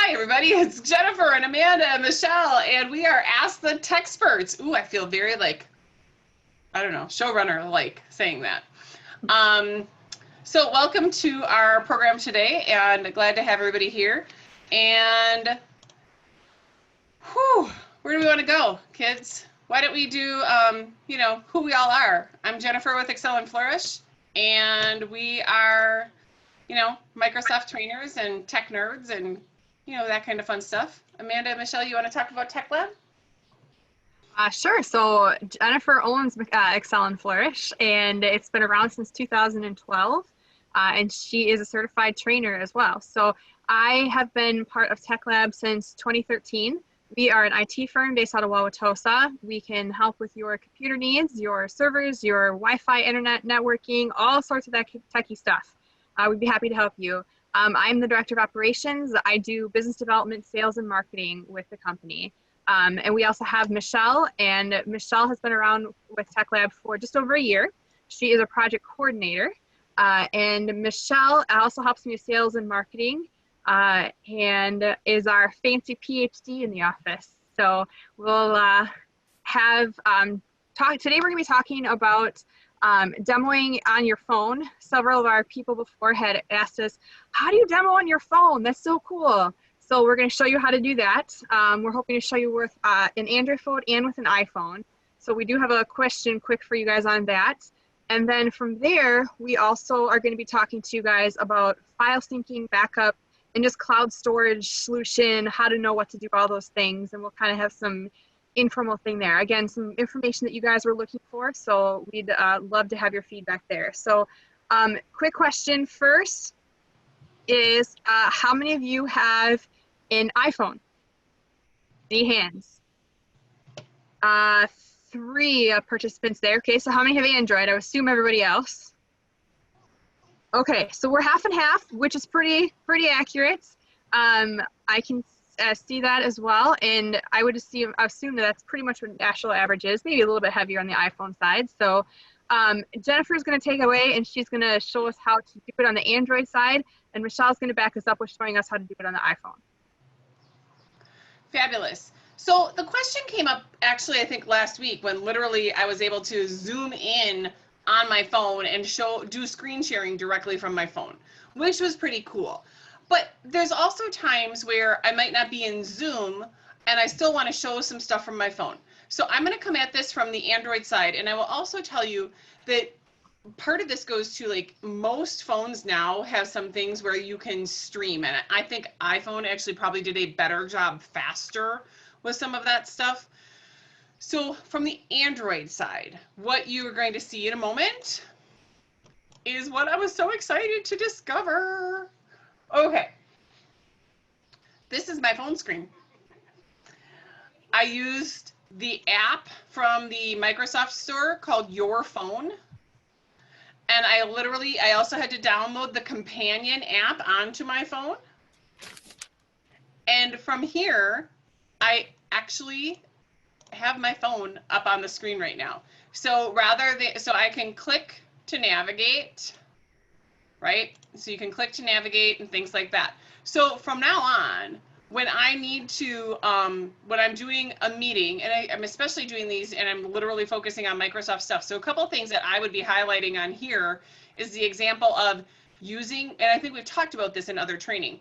Hi, everybody. It's Jennifer and Amanda and Michelle, and we are Ask the Techsperts. Ooh, I feel very like, I don't know, showrunner-like saying that. So welcome to our program today, and glad to have everybody here. And where do we want to go, kids? Why don't we do, who we all are. I'm Jennifer with Excel and Flourish, and we are, Microsoft trainers and tech nerds and that kind of fun stuff. Amanda and Michelle, you want to talk about Tech Lab? Sure. So Jennifer owns Excel and Flourish, and it's been around since 2012, and she is a certified trainer as well. So I have been part of Tech Lab since 2013. We are an IT firm based out of Wauwatosa. We can help with your computer needs, your servers, your Wi-Fi, internet, networking, all sorts of that techie stuff. We'd be happy to help you. I'm the director of operations. I do business development, sales, and marketing with the company. And we also have Michelle, and Michelle has been around with Tech Lab for just over a year. She is a project coordinator, and Michelle also helps me with sales and marketing, and is our fancy PhD in the office. So we'll have today we're going to be talking about demoing on your phone. Several of our people before had asked us, how do you demo on your phone? That's so cool. So we're going to show you how to do that. We're hoping to show you with an Android phone and with an iPhone. So we do have a question quick for you guys on that. And then from there, we also are going to be talking to you guys about file syncing, backup, and just cloud storage solution, how to know what to do, all those things. And we'll kind of have some informal thing there. Again, some information that you guys were looking for. So we'd love to have your feedback there. So quick question first is how many of you have an iPhone? Any hands? 3 participants there. Okay, so how many have Android? I would assume everybody else. Okay, so we're half and half, which is pretty accurate. I can see that as well, and I would assume that that's pretty much what national average is, maybe a little bit heavier on the iPhone side. So Jennifer's going to take away, and she's going to show us how to do it on the Android side, and Michelle's going to back us up with showing us how to do it on the iPhone. Fabulous. So the question came up actually, I think last week, when literally I was able to zoom in on my phone and do screen sharing directly from my phone, which was pretty cool. But there's also times where I might not be in Zoom and I still want to show some stuff from my phone. So I'm going to come at this from the Android side, and I will also tell you that part of this goes to, like, most phones now have some things where you can stream, and I think iPhone actually probably did a better job faster with some of that stuff. So from the Android side, what you are going to see in a moment is what I was so excited to discover. Okay, this is my phone screen. I used the app from the Microsoft Store called Your Phone. And I also had to download the companion app onto my phone. And from here, I actually have my phone up on the screen right now. So so I can click to navigate, right? So you can click to navigate and things like that. So from now on, when I need to, when I'm doing a meeting, and I'm especially doing these, and I'm literally focusing on Microsoft stuff. So a couple of things that I would be highlighting on here is the example of using, and I think we've talked about this in other training.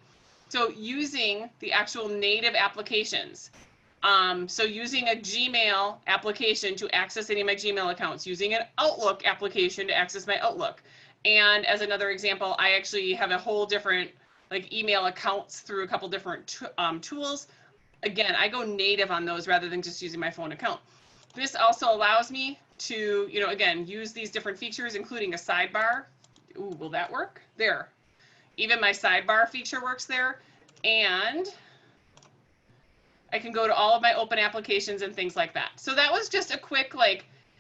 So using the actual native applications. So using a Gmail application to access any of my Gmail accounts, using an Outlook application to access my Outlook. And as another example, I actually have a whole different email accounts through a couple different tools. Again, I go native on those rather than just using my phone account. This also allows me to, again, use these different features, including a sidebar. Ooh, will that work? There. Even my sidebar feature works there. And I can go to all of my open applications and things like that. So that was just a quick,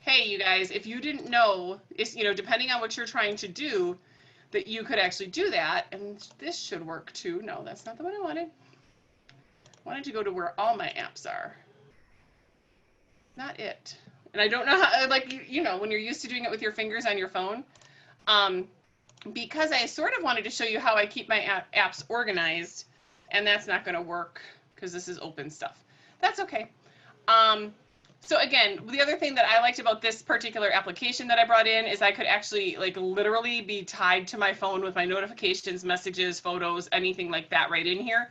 hey, you guys, if you didn't know, it's, depending on what you're trying to do, that you could actually do that. And this should work too. No, that's not the one I wanted. I wanted to go to where all my apps are. Not it. And I don't know how, when you're used to doing it with your fingers on your phone, because I sort of wanted to show you how I keep my apps organized and that's not going to work because this is open stuff. That's okay. So again, the other thing that I liked about this particular application that I brought in is I could actually like literally be tied to my phone with my notifications, messages, photos, anything like that right in here.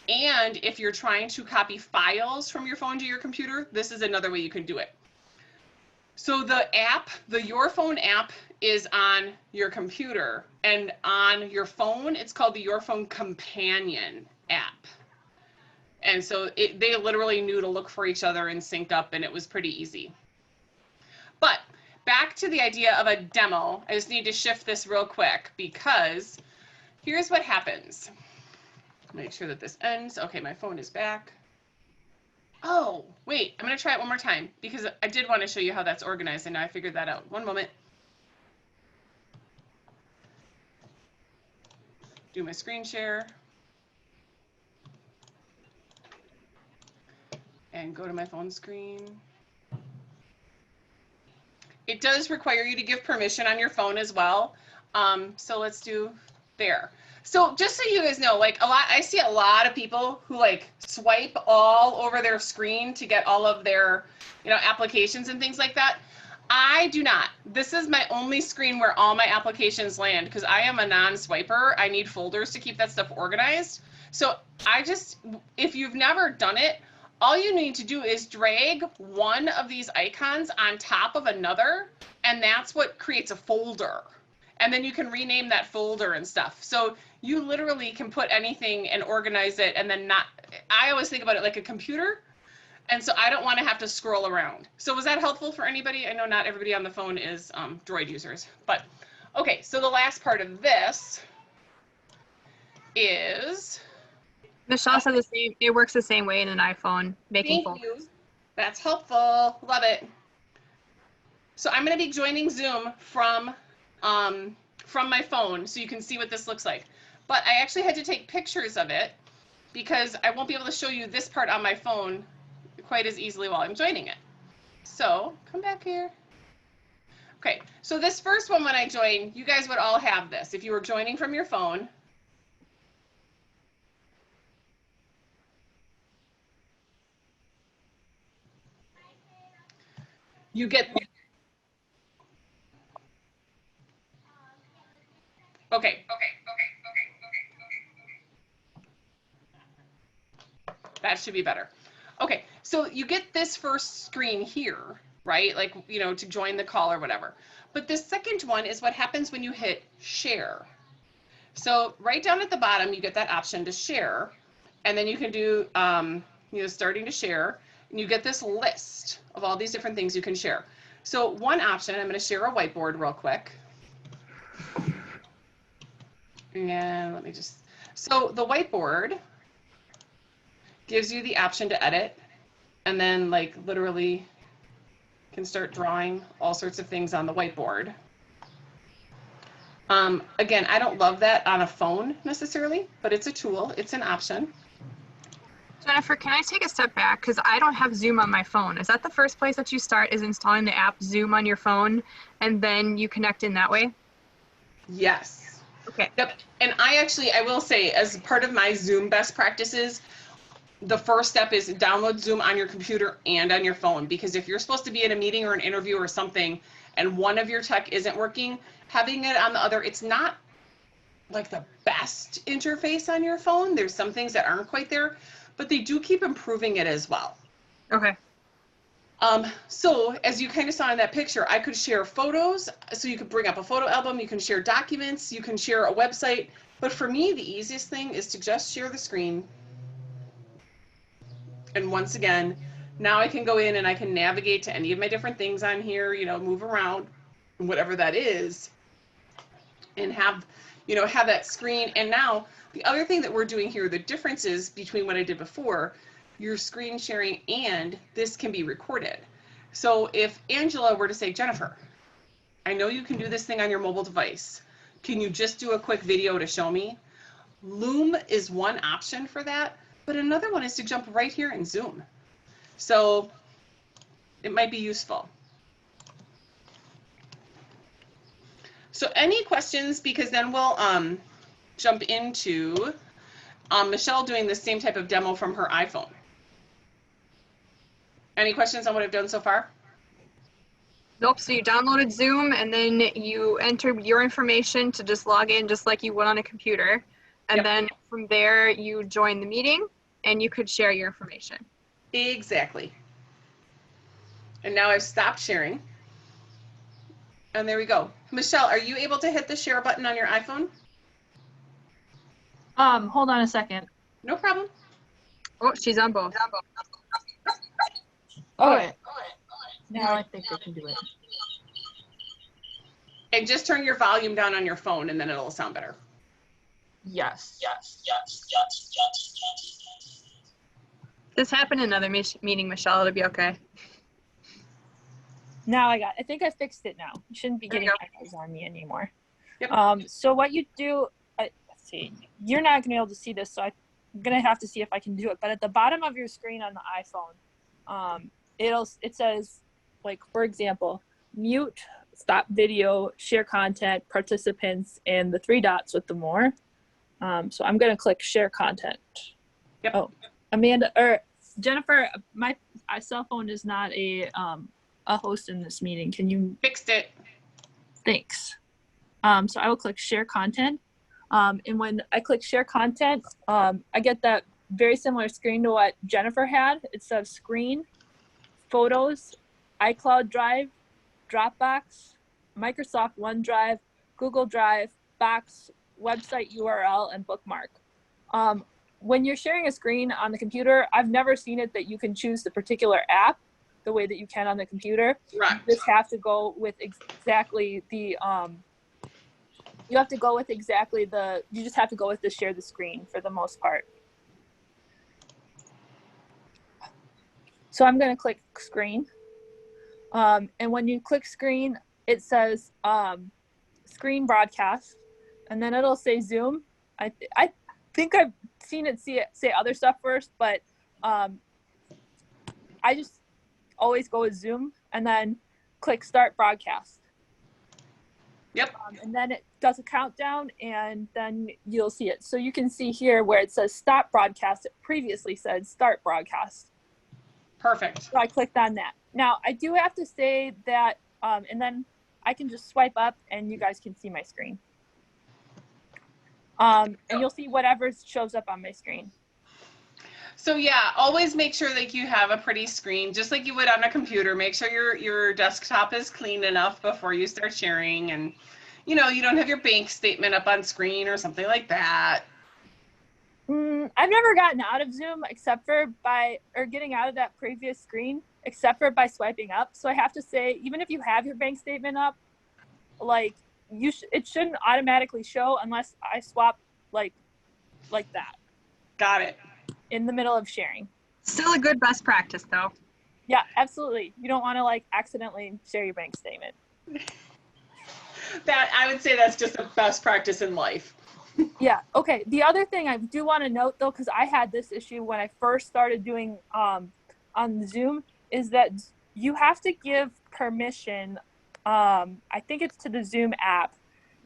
And if you're trying to copy files from your phone to your computer, this is another way you can do it. So the app, the Your Phone app is on your computer, and on your phone, it's called the Your Phone Companion app. And so they literally knew to look for each other and sync up, and it was pretty easy. But back to the idea of a demo, I just need to shift this real quick because here's what happens. Make sure that this ends. Okay, my phone is back. Oh, wait, I'm going to try it one more time because I did want to show you how that's organized, and now I figured that out. One moment. Do my screen share. And go to my phone screen. It does require you to give permission on your phone as well. So let's do there. So just so you guys know, like I see a lot of people who like swipe all over their screen to get all of their, applications and things like that. I do not. This is my only screen where all my applications land because I am a non-swiper. I need folders to keep that stuff organized. So if you've never done it, all you need to do is drag one of these icons on top of another, and that's what creates a folder. And then you can rename that folder and stuff. So you literally can put anything and organize it and then I always think about it like a computer. And so I don't want to have to scroll around. So was that helpful for anybody? I know not everybody on the phone is Droid users, but okay. So the last part of this is. Michelle said the same. It works the same way in an iPhone, making folders. Thank you. That's helpful. Love it. So I'm going to be joining Zoom from my phone so you can see what this looks like. But I actually had to take pictures of it because I won't be able to show you this part on my phone quite as easily while I'm joining it. So come back here. Okay, so this first one when I join, you guys would all have this. If you were joining from your phone, you get, okay. That should be better. Okay, so you get this first screen here, right? Like, to join the call or whatever. But this second one is what happens when you hit share. So right down at the bottom, you get that option to share. And then you can do, starting to share. And you get this list of all these different things you can share. So one option, I'm going to share a whiteboard real quick. And let me so the whiteboard gives you the option to edit and then like literally can start drawing all sorts of things on the whiteboard. Again, I don't love that on a phone necessarily, but it's a tool, it's an option. Jennifer, can I take a step back? Because I don't have Zoom on my phone. Is that the first place that you start, is installing the app Zoom on your phone and then you connect in that way? Yes. Okay. Yep. And I will say, as part of my Zoom best practices, the first step is download Zoom on your computer and on your phone, because if you're supposed to be in a meeting or an interview or something and one of your tech isn't working, having it on the other, it's not like the best interface on your phone. There's some things that aren't quite there, but they do keep improving it as well. Okay. So as you kind of saw in that picture, I could share photos. So you could bring up a photo album, you can share documents, you can share a website. But for me, the easiest thing is to just share the screen. And once again, now I can go in and I can navigate to any of my different things on here, move around, whatever that is, and have that screen. And now the other thing that we're doing here, the differences between what I did before, your screen sharing and this can be recorded. So if Angela were to say, Jennifer, I know you can do this thing on your mobile device. Can you just do a quick video to show me? Loom is one option for that. But another one is to jump right here in Zoom. So it might be useful. So any questions, because then we'll jump into Michelle doing the same type of demo from her iPhone. Any questions on what I've done so far? Nope. So you downloaded Zoom and then you entered your information to just log in just like you would on a computer. And Yep. then from there you join the meeting and you could share your information. Exactly. And now I've stopped sharing. And there we go. Michelle, are you able to hit the share button on your iPhone? Hold on a second. No problem. Oh, she's on both. Okay. Now I think I can do it. And just turn your volume down on your phone and then it'll sound better. Yes. This happened in another meeting, Michelle. It'll be okay. Now I think I fixed it now. You shouldn't be There you getting go. echoes on me anymore. Yep. So what you do, let's see, you're not gonna be able to see this, so I'm gonna have to see if I can do it. But at the bottom of your screen on the iPhone, it says, like, for example, mute, stop video, share content, participants, and the 3 dots with the more. So I'm gonna click share content. Yep. Oh, Amanda or Jennifer, my cell phone is not a host in this meeting. Can you? Fixed it. Thanks. So I will click share content. And when I click share content, I get that very similar screen to what Jennifer had. It says screen, photos, iCloud Drive, Dropbox, Microsoft OneDrive, Google Drive, Box, website URL, and bookmark. When you're sharing a screen on the computer, I've never seen it that you can choose the particular app the way that you can on the computer. Right. You just have to go with exactly the you just have to go with the share the screen for the most part. So I'm going to click screen. And when you click screen, it says screen broadcast, and then it'll say Zoom. I think I've seen it say other stuff first, but I just always go with Zoom and then click start broadcast. Yep. And then it does a countdown and then you'll see it. So you can see here where it says stop broadcast, it previously said start broadcast. Perfect. So I clicked on that. Now I do have to say that, and then I can just swipe up and you guys can see my screen. And you'll see whatever shows up on my screen. So yeah, always make sure that you have a pretty screen, just like you would on a computer. Make sure your desktop is clean enough before you start sharing, and you don't have your bank statement up on screen or something like that. I've never gotten out of Zoom except for getting out of that previous screen, except for by swiping up. So I have to say, even if you have your bank statement up, like it shouldn't automatically show unless I swap like that. Got it. In the middle of sharing. Still a good best practice, though. Yeah, absolutely. You don't want to accidentally share your bank statement. That I would say that's just the best practice in life. Yeah. Okay. The other thing I do want to note though, because I had this issue when I first started doing on Zoom, is that you have to give permission. I think it's to the Zoom app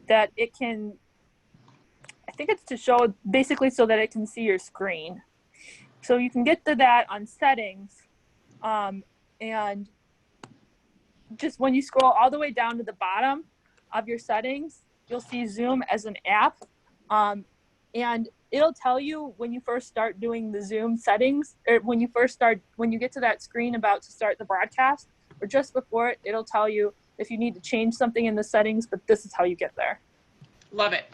that it can. I think it's to show basically so that it can see your screen. So you can get to that on settings, and just when you scroll all the way down to the bottom of your settings, you'll see Zoom as an app, and it'll tell you when you first start doing the Zoom settings, or when you get to that screen about to start the broadcast, or just before it, it'll tell you if you need to change something in the settings, but this is how you get there. Love it.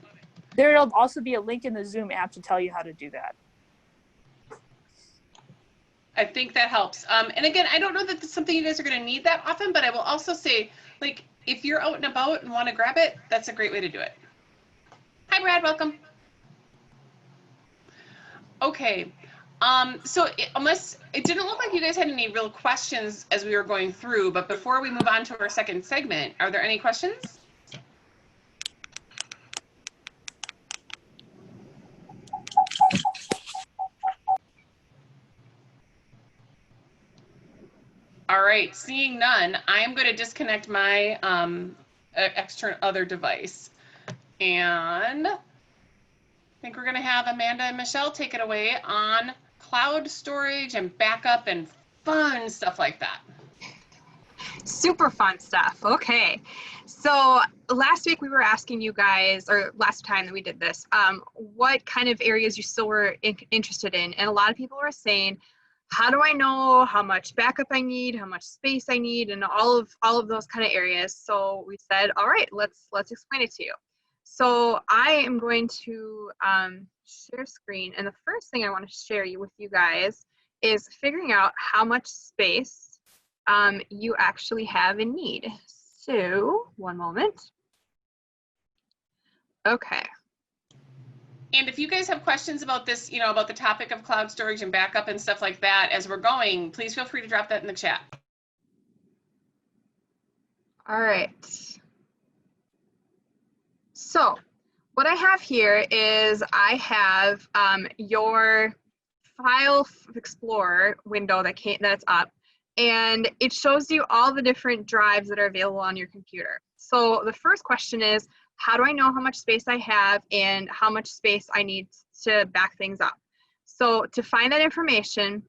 There'll also be a link in the Zoom app to tell you how to do that. I think that helps. And again, I don't know that it's something you guys are going to need that often, but I will also say, if you're out and about and want to grab it, that's a great way to do it. Hi, Brad. Welcome. Okay. So unless it didn't look like you guys had any real questions as we were going through, but before we move on to our second segment, are there any questions? All right, seeing none, I am going to disconnect my external other device. And think we're going to have Amanda and Michelle take it away on cloud storage and backup and fun stuff like that. Super fun stuff. Okay. So last week we were asking you guys, or last time that we did this, what kind of areas you still were interested in. And a lot of people were saying, how do I know how much backup I need, how much space I need, and all of those kind of areas. So we said, all right, let's explain it to you. So I am going to share screen, and the first thing I want to share with you guys is figuring out how much space you actually have and need. So one moment. Okay. And if you guys have questions about this, about the topic of cloud storage and backup and stuff like that as we're going, please feel free to drop that in the chat. All right. So what I have here is I have your File Explorer window that's up, and it shows you all the different drives that are available on your computer. So the first question is, how do I know how much space I have and how much space I need to back things up? So to find that information,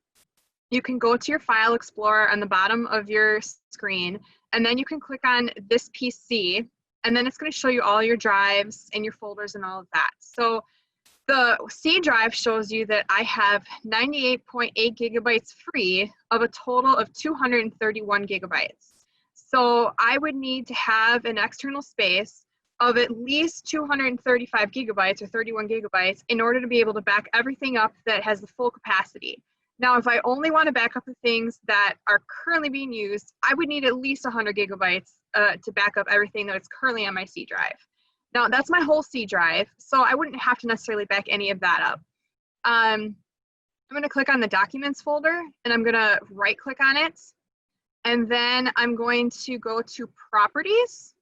you can go to your File Explorer on the bottom of your screen, and then you can click on this PC, and then it's going to show you all your drives and your folders and all of that. So the C drive shows you that I have 98.8 gigabytes free of a total of 231 gigabytes. So I would need to have an external space of at least 235 gigabytes or 31 gigabytes in order to be able to back everything up that has the full capacity. Now, if I only want to back up the things that are currently being used, I would need at least 100 gigabytes to back up everything that is currently on my C drive. Now, that's my whole C drive, so I wouldn't have to necessarily back any of that up. I'm going to click on the Documents folder, and I'm going to right-click on it, and then I'm going to go to Properties,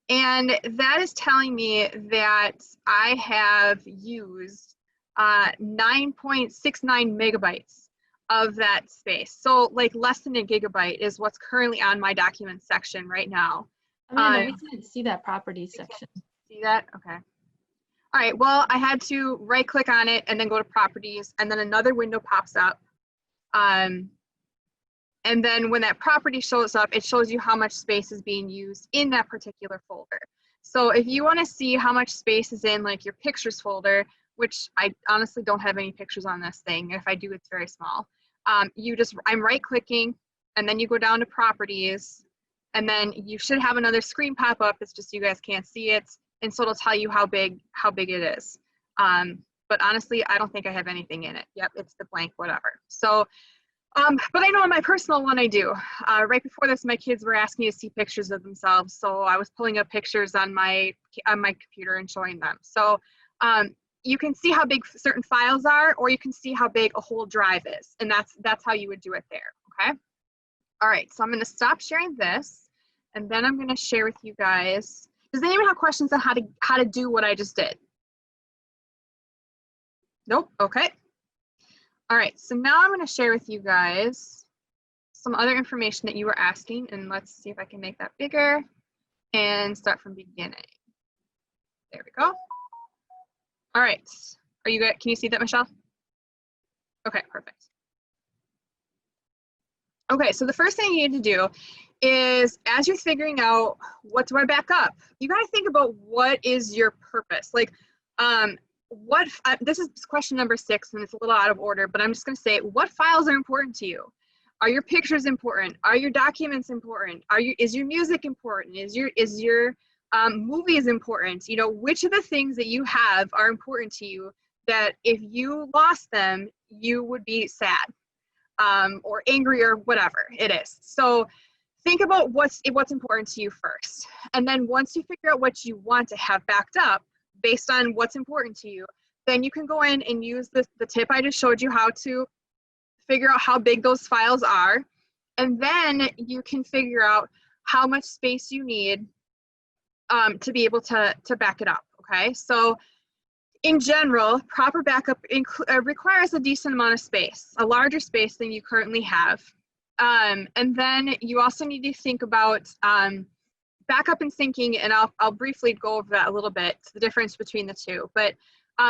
and that is telling me that I have used 9.69 megabytes of that space. So like less than a gigabyte is what's currently on my Documents section right now. We can't see that Properties section. See that? Okay. All right, well, I had to right click on it and then go to Properties, and then another window pops up. And then when that property shows up, it shows you how much space is being used in that particular folder. So if you want to see how much space is in like your pictures folder, which I honestly don't have any pictures on this thing. If I do, it's very small. I'm right clicking, and then you go down to Properties, and then you should have another screen pop up. It's just you guys can't see it, and so it'll tell you how big it is. But honestly, I don't think I have anything in it. Yep, it's the blank whatever. So, but I know on my personal one I do. Right before this, my kids were asking me to see pictures of themselves, so I was pulling up pictures on my computer and showing them. So you can see how big certain files are, or you can see how big a whole drive is, and that's how you would do it there. Okay. All right, so I'm going to stop sharing this, and then I'm going to share with you guys. Does anyone have questions on how to do what I just did? Nope. Okay. All right, so now I'm going to share with you guys some other information that you were asking, and let's see if I can make that bigger and start from beginning. There we go. All right, are you good? Can you see that, Michelle? Okay, perfect. Okay, so the first thing you need to do is, as you're figuring out what do I back up, you got to think about what is your purpose. Like, this is question number 6, and it's a little out of order, but I'm just going to say, what files are important to you? Are your pictures important? Are your documents important? Is your music important? Is your movies important? You know, which of the things that you have are important to you that if you lost them, you would be sad or angry or whatever it is. So think about what's important to you first. And then once you figure out what you want to have backed up based on what's important to you, then you can go in and use the tip I just showed you how to figure out how big those files are. And then you can figure out how much space you need to be able to back it up, okay? So in general, proper backup requires a decent amount of space, a larger space than you currently have. And then you also need to think about backup and syncing, and I'll briefly go over that a little bit, the difference between the two. But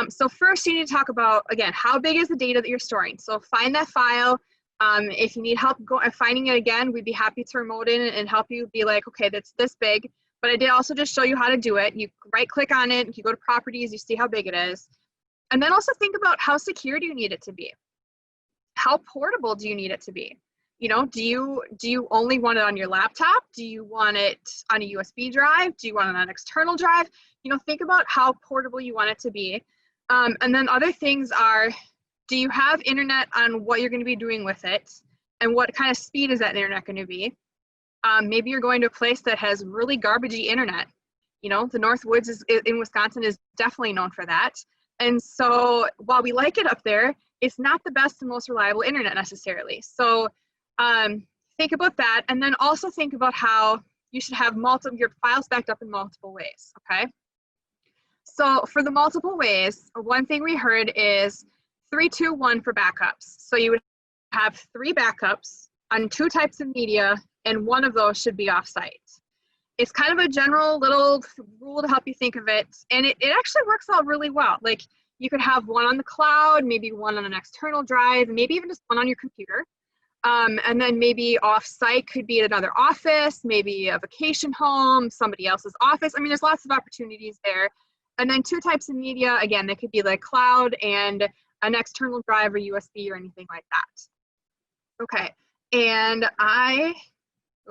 so first you need to talk about, again, how big is the data that you're storing? So find that file. If you need help finding it again, we'd be happy to remote in and help you be like, okay, that's this big. But I did also just show you how to do it. You right click on it, you go to properties, you see how big it is. And then also think about how secure do you need it to be? How portable do you need it to be? You know, do you only want it on your laptop? Do you want it on a USB drive? Do you want it on an external drive? You know, think about how portable you want it to be. And then other things are, do you have internet on what you're going to be doing with it? And what kind of speed is that internet going to be? Maybe you're going to a place that has really garbagey internet. You know, the North Woods in Wisconsin is definitely known for that. And so while we like it up there, it's not the best and most reliable internet necessarily. So think about that. And then also think about how you should have your files backed up in multiple ways, okay? So for the multiple ways, one thing we heard is 3-2-1 for backups. So you would have 3 backups on 2 types of media, and one of those should be offsite. It's kind of a general little rule to help you think of it, and it actually works out really well. Like, you could have one on the cloud, maybe one on an external drive, maybe even just one on your computer. And then maybe offsite could be at another office, maybe a vacation home, somebody else's office. I mean, there's lots of opportunities there. And then 2 types of media, again, they could be like cloud and an external drive or USB or anything like that. Okay, and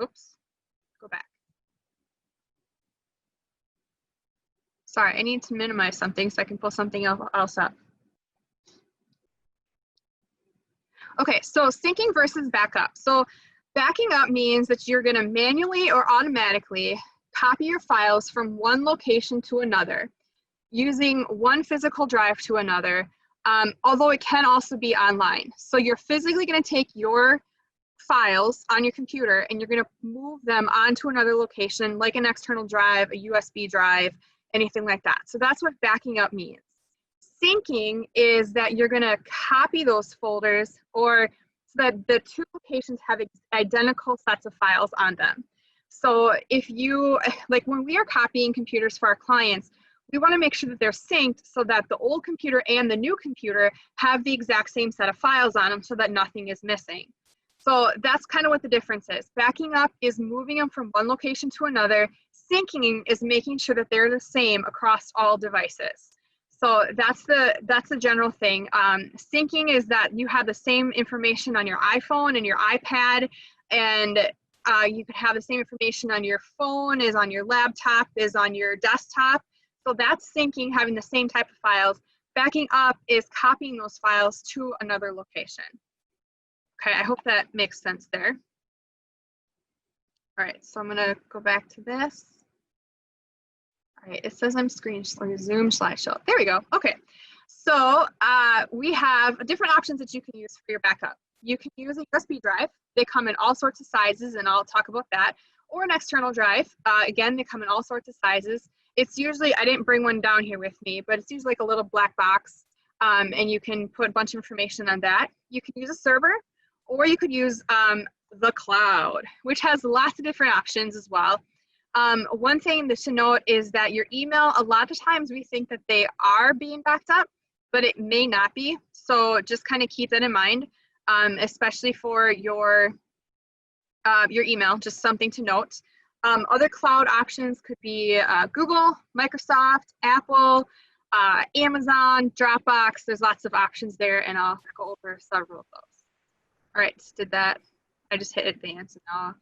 oops, go back. Sorry, I need to minimize something so I can pull something else up. Okay, so syncing versus backup. So backing up means that you're gonna manually or automatically copy your files from one location to another using one physical drive to another, although it can also be online. So you're physically gonna take your files on your computer and you're gonna move them onto another location, like an external drive, a USB drive, anything like that. So that's what backing up means. Syncing is that you're going to copy those folders, or so that the 2 locations have identical sets of files on them. So if you, like when we are copying computers for our clients, we want to make sure that they're synced so that the old computer and the new computer have the exact same set of files on them so that nothing is missing. So that's kind of what the difference is. Backing up is moving them from one location to another. Syncing is making sure that they're the same across all devices. So that's the general thing. Syncing is that you have the same information on your iPhone and your iPad, and you could have the same information on your phone, is on your laptop, is on your desktop. So that's syncing, having the same type of files. Backing up is copying those files to another location. Okay, I hope that makes sense there. All right, so I'm gonna go back to this. All right, it says I'm Zoom slideshow. There we go. Okay, so we have different options that you can use for your backup. You can use a USB drive. They come in all sorts of sizes, and I'll talk about that. Or an external drive. Again, they come in all sorts of sizes. It's usually, I didn't bring one down here with me, but it's usually like a little black box, and you can put a bunch of information on that. You can use a server, or you could use the cloud, which has lots of different options as well. One thing to note is that your email, a lot of times we think that they are being backed up, but it may not be. So just kind of keep that in mind, especially for your email, just something to note. Other cloud options could be Google, Microsoft, Apple, Amazon, Dropbox. There's lots of options there, and I'll go over several of those. All right, did that. I just hit advance and now.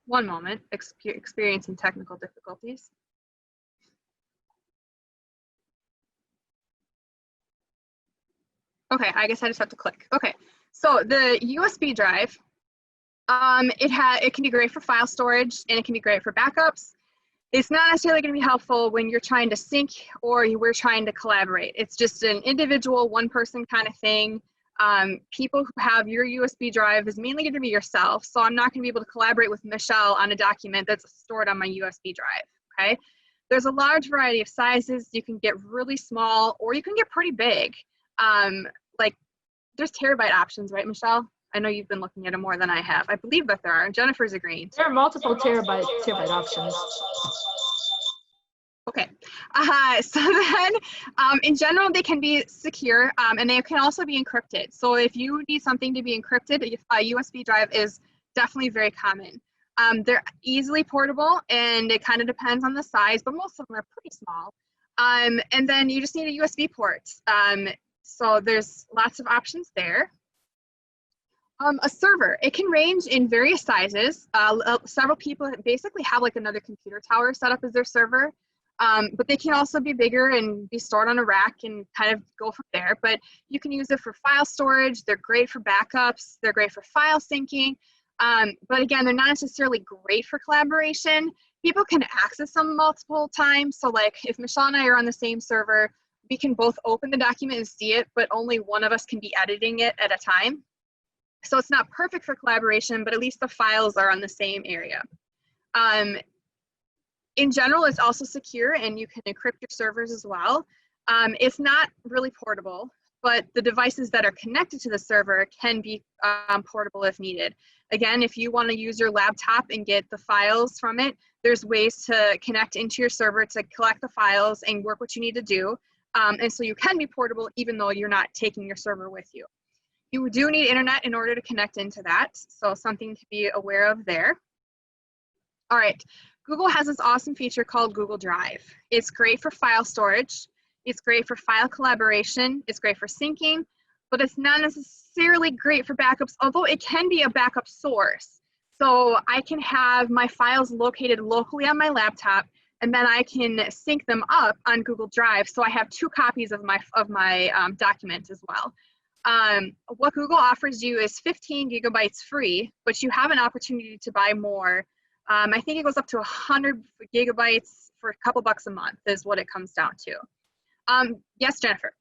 One moment, experiencing technical difficulties. Okay, I guess I just have to click. Okay, so the USB drive, it can be great for file storage and it can be great for backups. It's not necessarily going to be helpful when you're trying to sync or we're trying to collaborate. It's just an individual, one-person kind of thing. People who have your USB drive is mainly going to be yourself, so I'm not going to be able to collaborate with Michelle on a document that's stored on my USB drive, okay? There's a large variety of sizes. You can get really small or you can get pretty big. Like there's terabyte options, right, Michelle? I know you've been looking at them more than I have. I believe that there are. Jennifer's agreeing. There are multiple terabyte options. Okay, so then in general, they can be secure and they can also be encrypted. So if you need something to be encrypted, a USB drive is definitely very common. They're easily portable and it kind of depends on the size, but most of them are pretty small. And then you just need a USB port. So there's lots of options there. A server, it can range in various sizes. Several people basically have like another computer tower set up as their server. But they can also be bigger and be stored on a rack and kind of go from there. But you can use it for file storage. They're great for backups. They're great for file syncing. But again, they're not necessarily great for collaboration. People can access them multiple times. So like if Michelle and I are on the same server, we can both open the document and see it, but only one of us can be editing it at a time. So it's not perfect for collaboration, but at least the files are on the same area. In general, it's also secure and you can encrypt your servers as well. It's not really portable, but the devices that are connected to the server can be portable if needed. Again, if you want to use your laptop and get the files from it, there's ways to connect into your server to collect the files and work what you need to do. And so you can be portable even though you're not taking your server with you. You do need internet in order to connect into that, so something to be aware of there. All right. Google has this awesome feature called Google Drive. It's great for file storage. It's great for file collaboration. It's great for syncing, but it's not necessarily great for backups, although it can be a backup source. So I can have my files located locally on my laptop, and then I can sync them up on Google Drive. So I have 2 copies of my documents as well. What Google offers you is 15 gigabytes free, but you have an opportunity to buy more. I think it goes up to 100 gigabytes for a couple bucks a month is what it comes down to. Yes, Jennifer.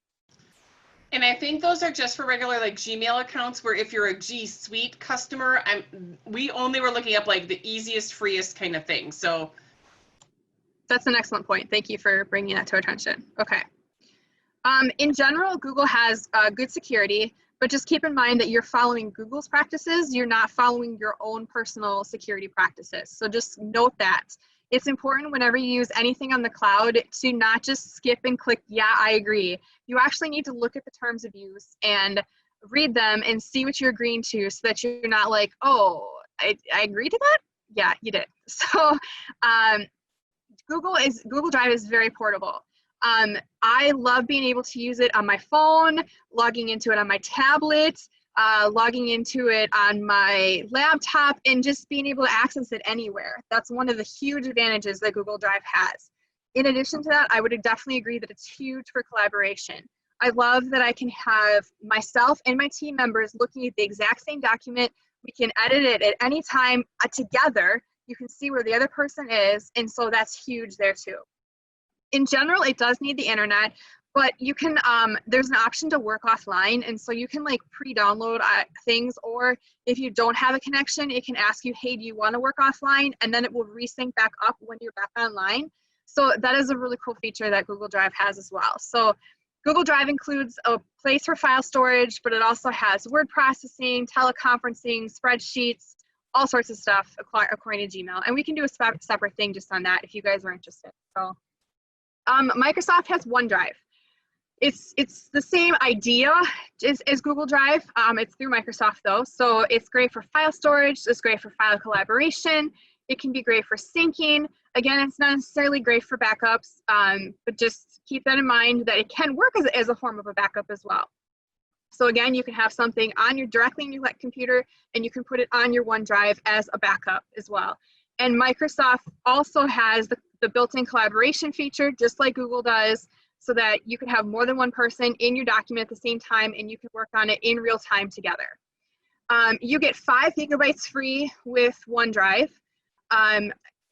And I think those are just for regular like Gmail accounts where if you're a G Suite customer, we only were looking up like the easiest, freest kind of thing. So that's an excellent point. Thank you for bringing that to our attention. Okay. In general, Google has good security, but just keep in mind that you're following Google's practices. You're not following your own personal security practices. So just note that. It's important whenever you use anything on the cloud to not just skip and click, yeah, I agree. You actually need to look at the terms of use and read them and see what you're agreeing to so that you're not like, oh, I agree to that? Yeah, you did. So Google Drive is very portable. I love being able to use it on my phone, logging into it on my tablet, logging into it on my laptop, and just being able to access it anywhere. That's one of the huge advantages that Google Drive has. In addition to that, I would definitely agree that it's huge for collaboration. I love that I can have myself and my team members looking at the exact same document. We can edit it at any time together. You can see where the other person is, and so that's huge there too. In general, it does need the internet, but you can, there's an option to work offline, and so you can like pre-download things, or if you don't have a connection, it can ask you, hey, do you want to work offline? And then it will resync back up when you're back online. So that is a really cool feature that Google Drive has as well. So Google Drive includes a place for file storage, but it also has word processing, teleconferencing, spreadsheets, all sorts of stuff according to Gmail. And we can do a separate thing just on that if you guys are interested. So Microsoft has OneDrive. It's the same idea as Google Drive. It's through Microsoft though. So it's great for file storage. It's great for file collaboration. It can be great for syncing. Again, it's not necessarily great for backups, but just keep that in mind that it can work as a form of a backup as well. So again, you can have something on directly on your computer, and you can put it on your OneDrive as a backup as well. And Microsoft also has the built-in collaboration feature, just like Google does, so that you can have more than one person in your document at the same time, and you can work on it in real time together. You get 5 gigabytes free with OneDrive.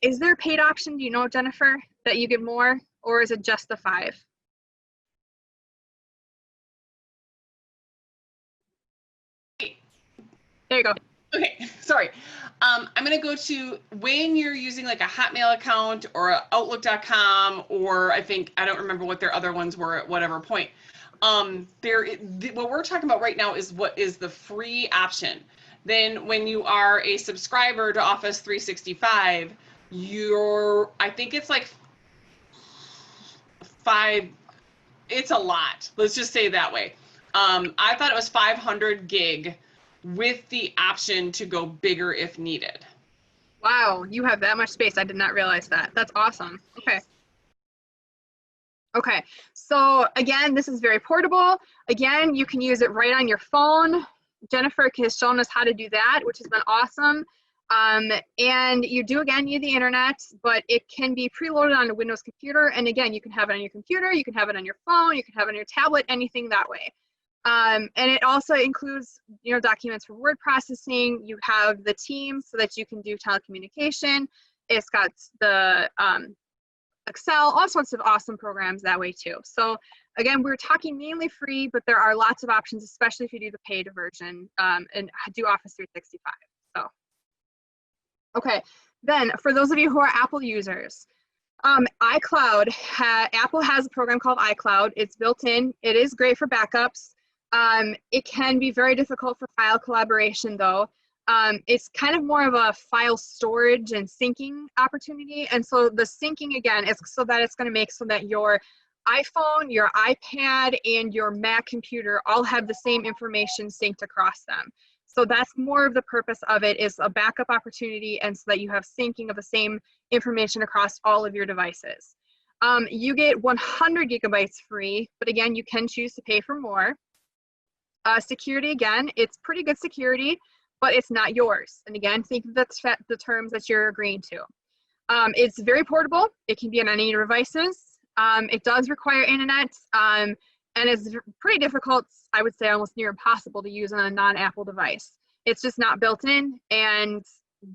Is there a paid option, do you know, Jennifer, that you get more, or is it just the 5? There you go. Okay, sorry. I'm going to go to when you're using like a Hotmail account or a Outlook.com, or I don't remember what their other ones were at whatever point. What we're talking about right now is what is the free option. Then when you are a subscriber to Office 365, I think it's like it's a lot. Let's just say it that way. I thought it was 500 gig with the option to go bigger if needed. Wow, you have that much space. I did not realize that. That's awesome. Okay. Okay, so again, this is very portable. Again, you can use it right on your phone. Jennifer has shown us how to do that, which has been awesome. And you do, again, need the internet, but it can be preloaded on a Windows computer. And again, you can have it on your computer, you can have it on your phone, you can have it on your tablet, anything that way. And it also includes, you know, documents for word processing. You have the team so that you can do telecommunication. It's got the Excel, all sorts of awesome programs that way too. So again, we're talking mainly free, but there are lots of options, especially if you do the paid version and do Office 365. So, okay, then for those of you who are Apple users, iCloud, Apple has a program called iCloud. It's built in. It is great for backups. It can be very difficult for file collaboration though. It's kind of more of a file storage and syncing opportunity. And so the syncing, again, is so that it's going to make so that your iPhone, your iPad, and your Mac computer all have the same information synced across them. So that's more of the purpose of it, is a backup opportunity, and so that you have syncing of the same information across all of your devices. You get 100 gigabytes free, but again, you can choose to pay for more. Security, again, it's pretty good security, but it's not yours. And again, think of the terms that you're agreeing to. It's very portable. It can be on any devices. It does require internet, and it's pretty difficult, I would say almost near impossible to use on a non-Apple device. It's just not built in, and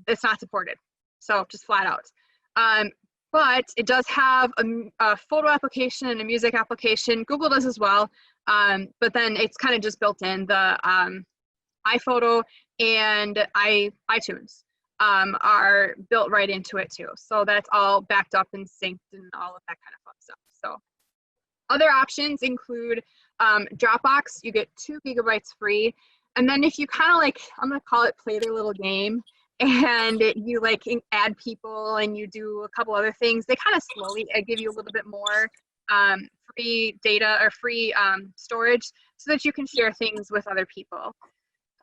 it's not supported. So just flat out. But it does have a photo application and a music application. Google does as well. But then it's kind of just built in. The iPhoto and iTunes are built right into it too. So that's all backed up and synced and all of that kind of fun stuff. So other options include Dropbox. You get 2 gigabytes free. And then if you kind of like, I'm going to call it play their little game, and you like add people and you do a couple other things, they kind of slowly give you a little bit more free data or free storage so that you can share things with other people.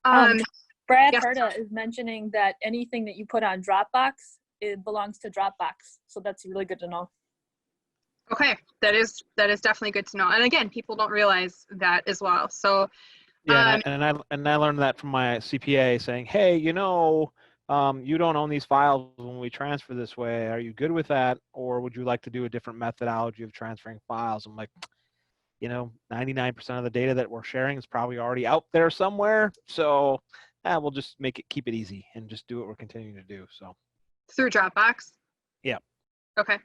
Brad yes. Herta is mentioning that anything that you put on Dropbox, it belongs to Dropbox. So that's really good to know. Okay, that is definitely good to know. And again, people don't realize that as well. So yeah, and I learned that from my CPA saying, hey, you know, you don't own these files when we transfer this way. Are you good with that? Or would you like to do a different methodology of transferring files? I'm like, you know, 99% of the data that we're sharing is probably already out there somewhere. So we'll just keep it easy and just do what we're continuing to do. So through Dropbox? Yeah. Okay.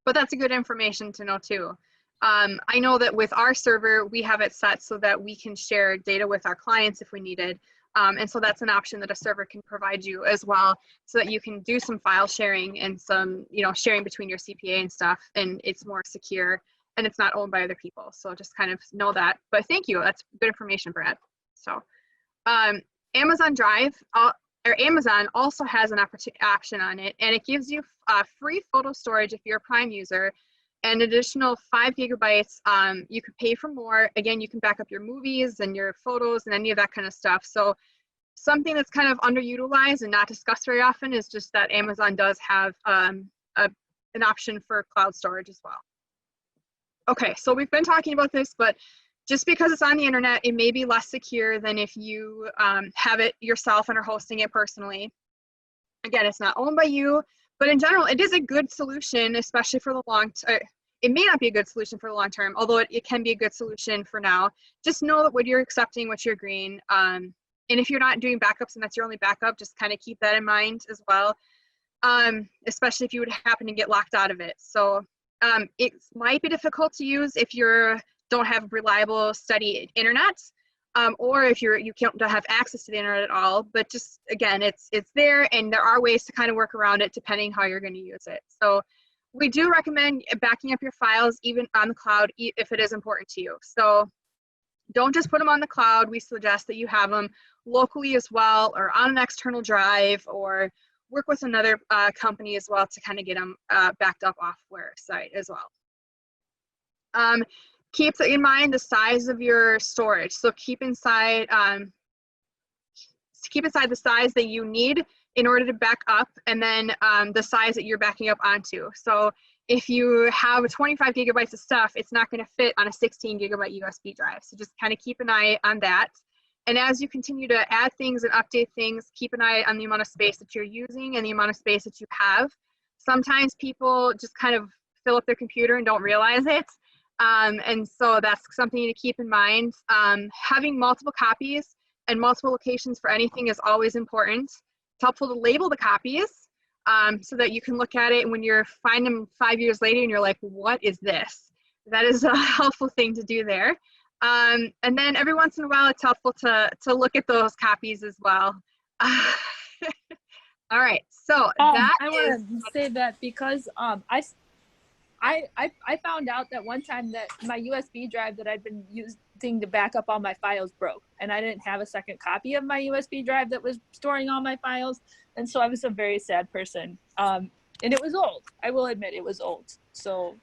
But that's a good information to know too. I know that with our server, we have it set so that we can share data with our clients if we needed. And so that's an option that a server can provide you as well, so that you can do some file sharing and some, you know, sharing between your CPA and stuff, and it's more secure and it's not owned by other people. So just kind of know that. But thank you. That's good information, Brad. So Amazon Drive, or Amazon also has an option on it, and it gives you free photo storage if you're a Prime user, an additional 5 gigabytes. You could pay for more. Again, you can back up your movies and your photos and any of that kind of stuff. So something that's kind of underutilized and not discussed very often is just that Amazon does have an option for cloud storage as well. Okay, so we've been talking about this, but just because it's on the internet, it may be less secure than if you have it yourself and are hosting it personally. Again, it's not owned by you, but in general, it is a good solution, especially for the long term. It may not be a good solution for the long term, although it can be a good solution for now. Just know that what you're accepting, what you're agreeing. And if you're not doing backups and that's your only backup, just kind of keep that in mind as well, especially if you would happen to get locked out of it. So it might be difficult to use if you don't have reliable, steady internet, or if you don't have access to the internet at all. But just, again, it's there, and there are ways to kind of work around it depending how you're going to use it. So we do recommend backing up your files even on the cloud if it is important to you. So don't just put them on the cloud. We suggest that you have them locally as well, or on an external drive, or work with another company as well to kind of get them backed up off their site as well. Keep in mind the size of your storage. So keep inside the size that you need in order to back up, and then the size that you're backing up onto. So if you have 25 gigabytes of stuff, it's not going to fit on a 16 gigabyte USB drive. So just kind of keep an eye on that. And as you continue to add things and update things, keep an eye on the amount of space that you're using and the amount of space that you have. Sometimes people just kind of fill up their computer and don't realize it. And so that's something to keep in mind. Having multiple copies and multiple locations for anything is always important. It's helpful to label the copies so that you can look at it when you're find them 5 years later and you're like, what is this? That is a helpful thing to do there. And then every once in a while, it's helpful to look at those copies as well. All right, so I want to say that because I found out that one time that my USB drive that I'd been using to back up all my files broke, and I didn't have a second copy of my USB drive that was storing all my files, and so I was a very sad person. And it was old. I will admit it was old. So.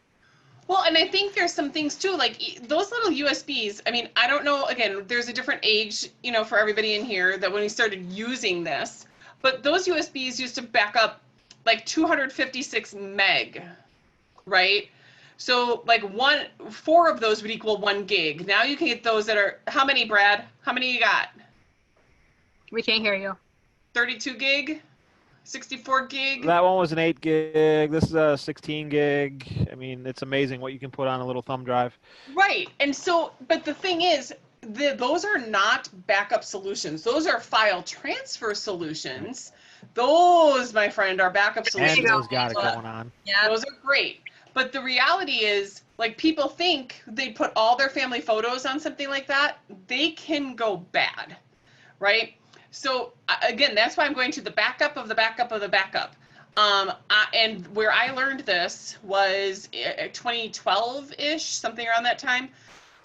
Well, and I think there's some things too, like those little USBs. I mean, I don't know, again, there's a different age, you know, for everybody in here that when we started using this, but those USBs used to back up like 256 meg, right? So like 4 of those would equal 1 gig. Now you can get those that are, how many, Brad? How many you got? We can't hear you. 32 gig? 64 gig? That one was an 8 gig. This is a 16 gig. I mean, it's amazing what you can put on a little thumb drive. Right. And so, but the thing is, those are not backup solutions. Those are file transfer solutions. Those, my friend, are backup solutions. And those got it going on. Yeah. Those are great. But the reality is, like, people think they put all their family photos on something like that. They can go bad, right? So again, that's why I'm going to the backup of the backup of the backup. And where I learned this was 2012-ish, something around that time.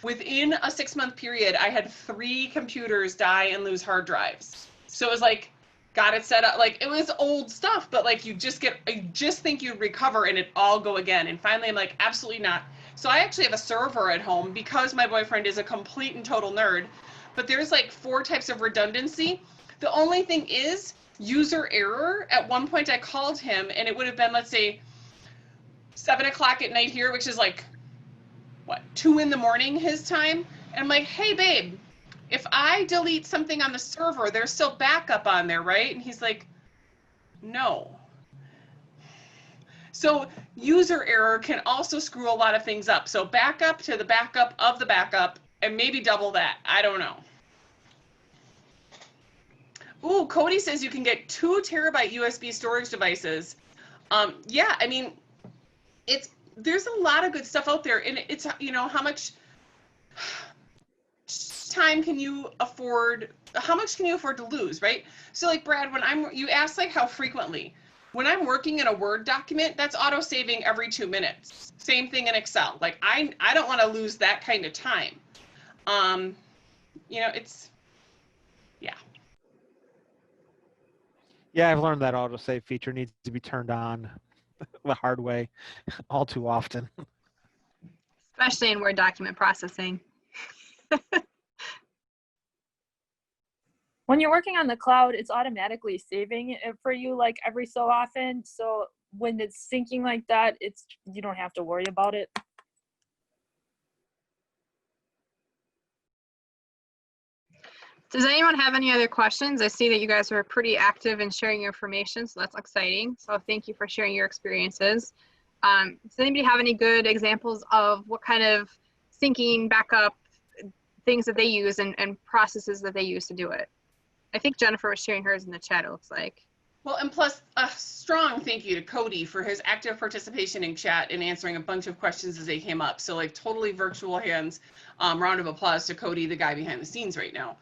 Within a 6-month period, I had 3 computers die and lose hard drives. So it was like, got it set up. Like, it was old stuff, but like you just think you'd recover and it all go again. And finally, I'm like, absolutely not. So I actually have a server at home because my boyfriend is a complete and total nerd. But there's like 4 types of redundancy. The only thing is user error. At one point I called him and it would have been, let's say, 7 o'clock at night here, which is like, what, 2 in the morning his time. And I'm like, hey babe, if I delete something on the server, there's still backup on there, right? And he's like, no. So user error can also screw a lot of things up. So backup to the backup of the backup, and maybe double that. I don't know. Ooh, Cody says you can get 2 terabyte USB storage devices. Yeah, I mean, there's a lot of good stuff out there, and it's, you know, how much time can you afford? How much can you afford to lose, right? So like Brad, you asked like how frequently. When I'm working in a Word document, that's auto saving every 2 minutes. Same thing in Excel. Like I don't want to lose that kind of time. You know, yeah. Yeah, I've learned that autosave feature needs to be turned on the hard way all too often. Especially in Word document processing. When you're working on the cloud, it's automatically saving it for you like every so often. So when it's syncing like that, you don't have to worry about it. Does anyone have any other questions? I see that you guys are pretty active in sharing your information, so that's exciting. So thank you for sharing your experiences. Does anybody have any good examples of what kind of syncing, backup, things that they use and processes that they use to do it? I think Jennifer was sharing hers in the chat, it looks like. Well, and plus a strong thank you to Cody for his active participation in chat and answering a bunch of questions as they came up. So like totally virtual hands, round of applause to Cody, the guy behind the scenes right now.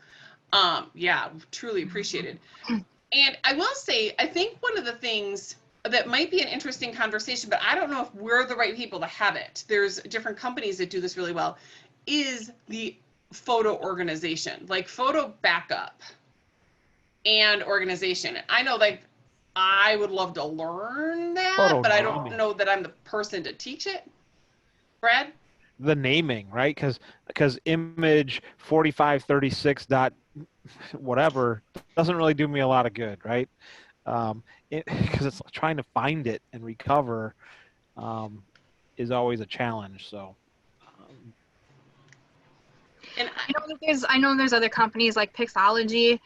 Yeah, truly appreciated. And I will say, I think one of the things that might be an interesting conversation, but I don't know if we're the right people to have it. There's different companies that do this really well, is the photo organization, like photo backup and organization. I know, like, I would love to learn that, Photo but I don't naming. know that I'm the person to teach it. Brad? The naming, right? Because image 4536 dot whatever doesn't really do me a lot of good, right? Because it's trying to find it and recover is always a challenge. So. And I know there's other companies like Pixology.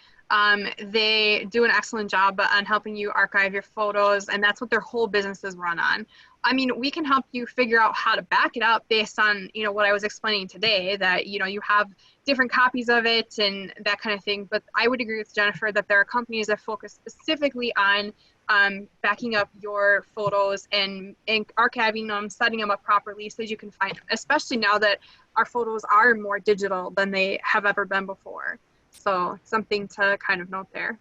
They do an excellent job on helping you archive your photos, and that's what their whole business is run on. I mean, we can help you figure out how to back it up based on, you know, what I was explaining today, that, you know, you have different copies of it and that kind of thing. But I would agree with Jennifer that there are companies that focus specifically on backing up your photos and archiving them, setting them up properly so that you can find them, especially now that our photos are more digital than they have ever been before. So something to kind of note there.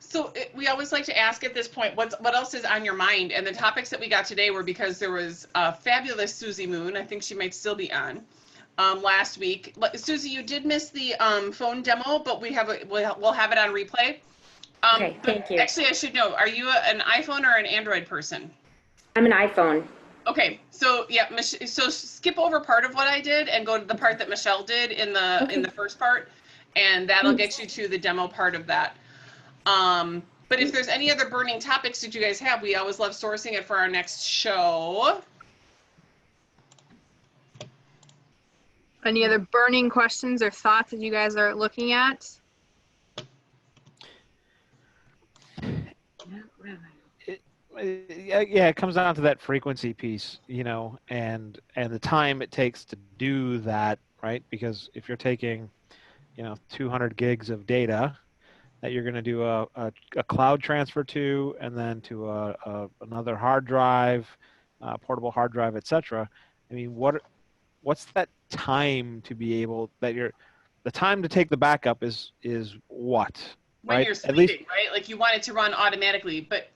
so we always like to ask at this point, what else is on your mind? And the topics that we got today were because there was a fabulous Susie Moon. I think she might still be on last week. Susie, you did miss the phone demo, but we'll have it on replay. Okay, thank you. Actually, I should know, are you an iPhone or an Android person? I'm an iPhone. Okay, so yeah, so skip over part of what I did and go to the part that Michelle did in the first part, and that'll get you to the demo part of that. But if there's any other burning topics that you guys have, we always love sourcing it for our next show. Any other burning questions or thoughts that you guys are looking at? Yeah, it comes down to that frequency piece, you know, and the time it takes to do that, right? Because if you're taking, you know, 200 gigs of data that you're going to do a cloud transfer to, and then to another hard drive, portable hard drive, etc. I mean, what's that time to be able the time to take the backup is what? When right? you're At least, sleeping, right? Like you want it to run automatically, but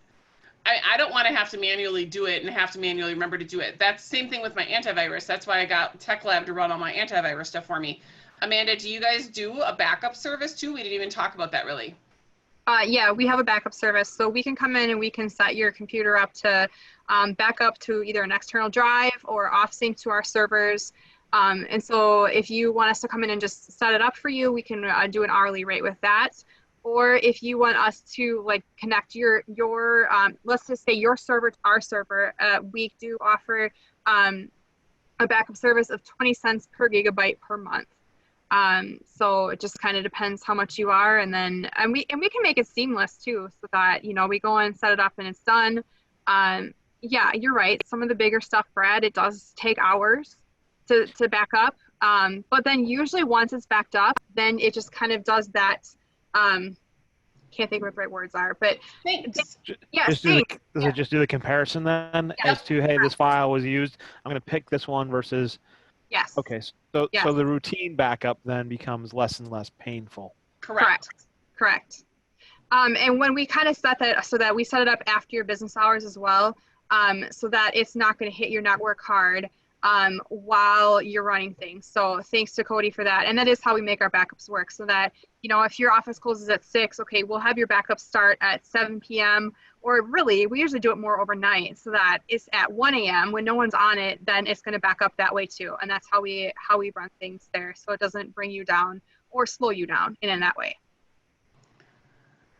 I don't want to have to manually do it and have to manually remember to do it. That's the same thing with my antivirus. That's why I got TechLab to run all my antivirus stuff for me. Amanda, do you guys do a backup service too? We didn't even talk about that really. Yeah, we have a backup service. So we can come in and we can set your computer up to back up to either an external drive or off sync to our servers. And so if you want us to come in and just set it up for you, we can do an hourly rate with that. Or if you want us to like connect your let's just say your server to our server, we do offer a backup service of 20 cents per gigabyte per month. So it just kind of depends how much you are, and we can make it seamless too, so that, you know, we go in, set it up, and it's done. Yeah, you're right. Some of the bigger stuff, Brad, it does take hours to back up. But then usually once it's backed up, then it just kind of does that. Can't think of what the right words are, but Thanks. does it just do the comparison then as to, hey, this file was used, I'm going to pick this one versus. Yes. Okay, so the routine backup then becomes less and less painful. Correct. And when we kind of set that so that we set it up after your business hours as well, so that it's not going to hit your network hard while you're running things. So thanks to Cody for that. And that is how we make our backups work, so that, you know, if your office closes at 6, okay, we'll have your backup start at 7 p.m. Or really, we usually do it more overnight, so that it's at 1 a.m. when no one's on it, then it's going to back up that way too. And that's how we run things there, so it doesn't bring you down or slow you down in that way.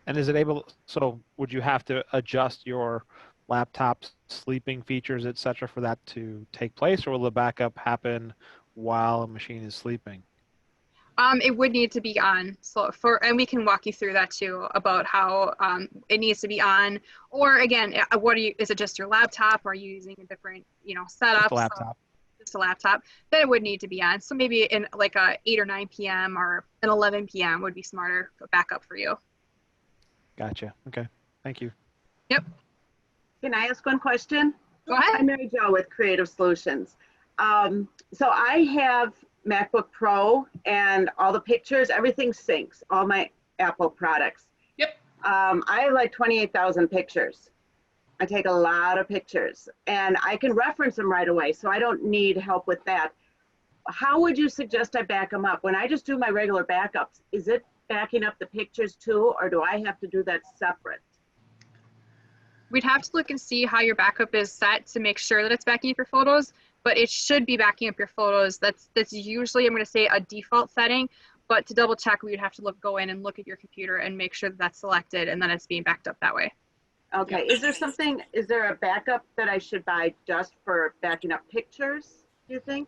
And is it able, so would you have to adjust your laptop's sleeping features, et cetera, for that to take place, or will the backup happen while a machine is sleeping? It would need to be on. And we can walk you through that too, about how it needs to be on. Or again, is it just your laptop? Or are you using a different, you know, setup? Just a laptop. Just a laptop. Then it would need to be on. So maybe in like a 8 or 9 p.m. or an 11 p.m. would be smarter backup for you. Gotcha. Okay. Thank you. Yep. Can I ask one question? Go ahead. I'm Mary Jo with Creative Solutions. So I have MacBook Pro, and all the pictures, everything syncs, all my Apple products. Yep. I have like 28,000 pictures. I take a lot of pictures and I can reference them right away, so I don't need help with that. How would you suggest I back them up? When I just do my regular backups, is it backing up the pictures too, or do I have to do that separate? We'd have to look and see how your backup is set to make sure that it's backing up your photos, but it should be backing up your photos. That's usually, I'm going to say, a default setting, but to double check, we would have to go in and look at your computer and make sure that that's selected and then it's being backed up that way. Okay, is there a backup that I should buy just for backing up pictures, do you think?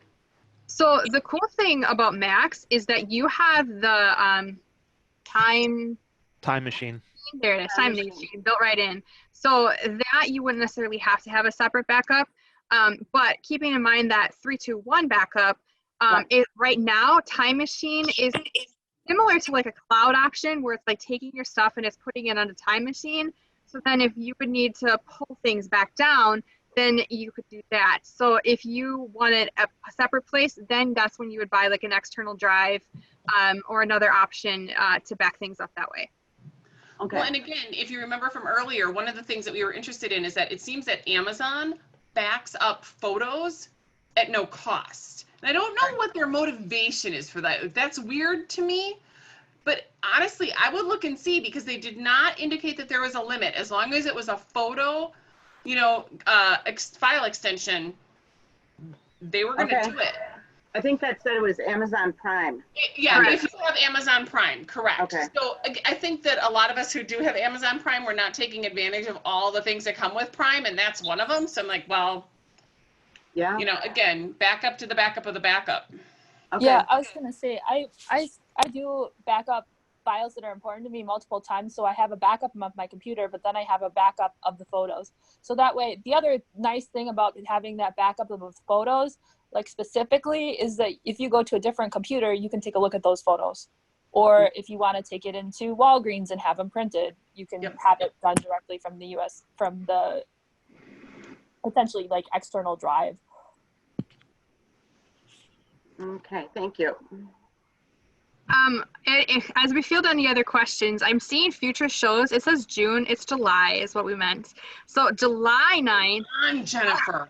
So the cool thing about Macs is that you have the time machine. There it is, time machine built right in. So that you wouldn't necessarily have to have a separate backup. But keeping in mind that 321 backup, right now, Time Machine is similar to like a cloud option where it's like taking your stuff and it's putting it on a Time Machine. So then if you would need to pull things back down, then you could do that. So if you wanted a separate place, then that's when you would buy like an external drive or another option to back things up that way. Okay. Well, and again, if you remember from earlier, one of the things that we were interested in is that it seems that Amazon backs up photos at no cost. And I don't know what their motivation is for that. That's weird to me. But honestly, I would look and see, because they did not indicate that there was a limit. As long as it was a photo, file extension, they were going to do it. I think that said it was Amazon Prime. Yeah, correct. If you have Amazon Prime, correct. Okay. So I think that a lot of us who do have Amazon Prime, we're not taking advantage of all the things that come with Prime, and that's one of them. So I'm like, well, yeah. Again, back up to the backup of the backup. Okay. Yeah, I was gonna say I do backup files that are important to me multiple times, so I have a backup of my computer, but then I have a backup of the photos. So that way, the other nice thing about having that backup of the photos, like specifically, is that if you go to a different computer, you can take a look at those photos. Or if you want to take it into Walgreens and have them printed, you can have it done directly from the US, from the potentially like external drive. Okay, thank you. As we field any other questions, I'm seeing future shows. It says June, it's July is what we meant. So July 9th. I'm Jennifer.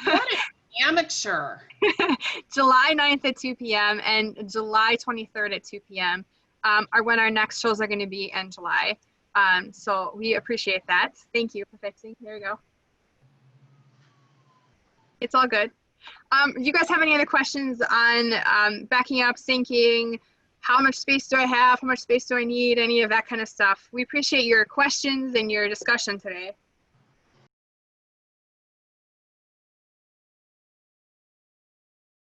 What an amateur. July 9th at 2 p.m. and July 23rd at 2 p.m. Are when our next shows are going to be in July. So we appreciate that. Thank you for fixing. There we go. It's all good. Do you guys have any other questions on backing up, syncing? How much space do I have? How much space do I need? Any of that kind of stuff. We appreciate your questions and your discussion today.